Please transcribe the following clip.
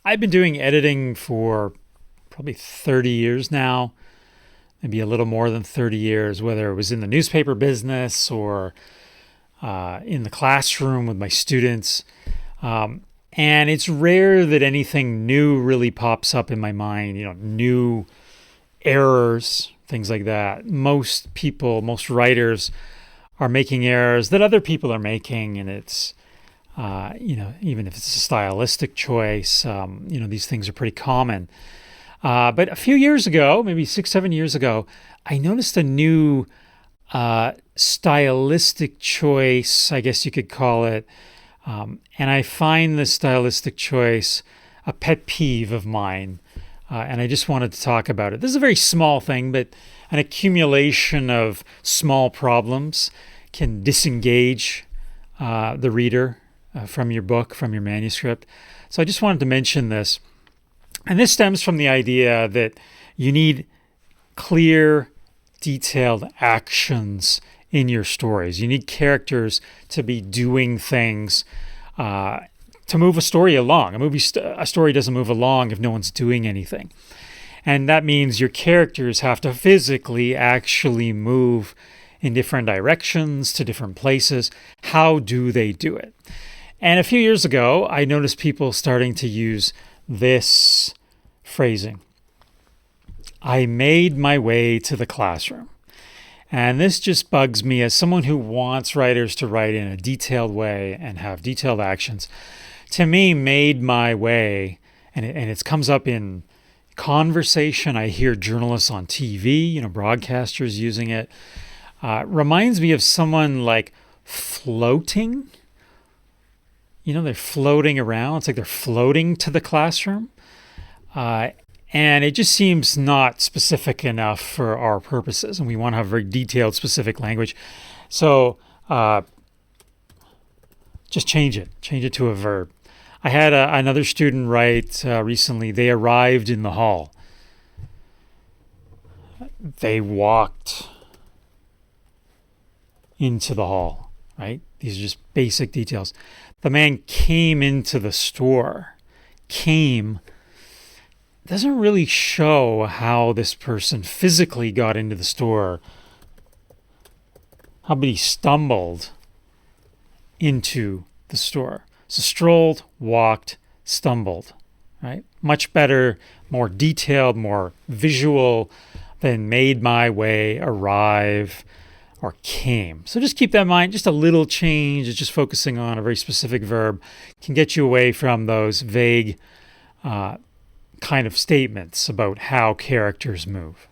I've been doing editing for probably 30 years now, maybe a little more than 30 years, whether it was in the newspaper business or in the classroom with my students. And it's rare that anything new really pops up in my mind, new errors, things like that. Most people, most writers are making errors that other people are making, and it's even if it's a stylistic choice, these things are pretty common. But a few years ago, maybe 6, 7 years ago, I noticed a new stylistic choice, I guess you could call it. And I find this stylistic choice a pet peeve of mine. And I just wanted to talk about it. This is a very small thing, but an accumulation of small problems can disengage the reader from your book, from your manuscript. So I just wanted to mention this. And this stems from the idea that you need clear, detailed actions in your stories. You need characters to be doing things to move a story along. A story doesn't move along if no one's doing anything. And that means your characters have to physically actually move in different directions to different places. How do they do it? And a few years ago, I noticed people starting to use this phrasing. I made my way to the classroom. And this just bugs me as someone who wants writers to write in a detailed way and have detailed actions. To me, made my way, and it comes up in conversation. I hear journalists on TV, broadcasters using it. Reminds me of someone like floating. They're floating around. It's like they're floating to the classroom. And it just seems not specific enough for our purposes. And we want to have very detailed, specific language. So just change it. Change it to a verb. I had another student write recently, they arrived in the hall. They walked into the hall, right? These are just basic details. The man came into the store. Came doesn't really show how this person physically got into the store. How about he stumbled into the store? So strolled, walked, stumbled, right? Much better, more detailed, more visual than made my way, arrive, or came. So just keep that in mind. Just a little change, just focusing on a very specific verb can get you away from those vague kind of statements about how characters move.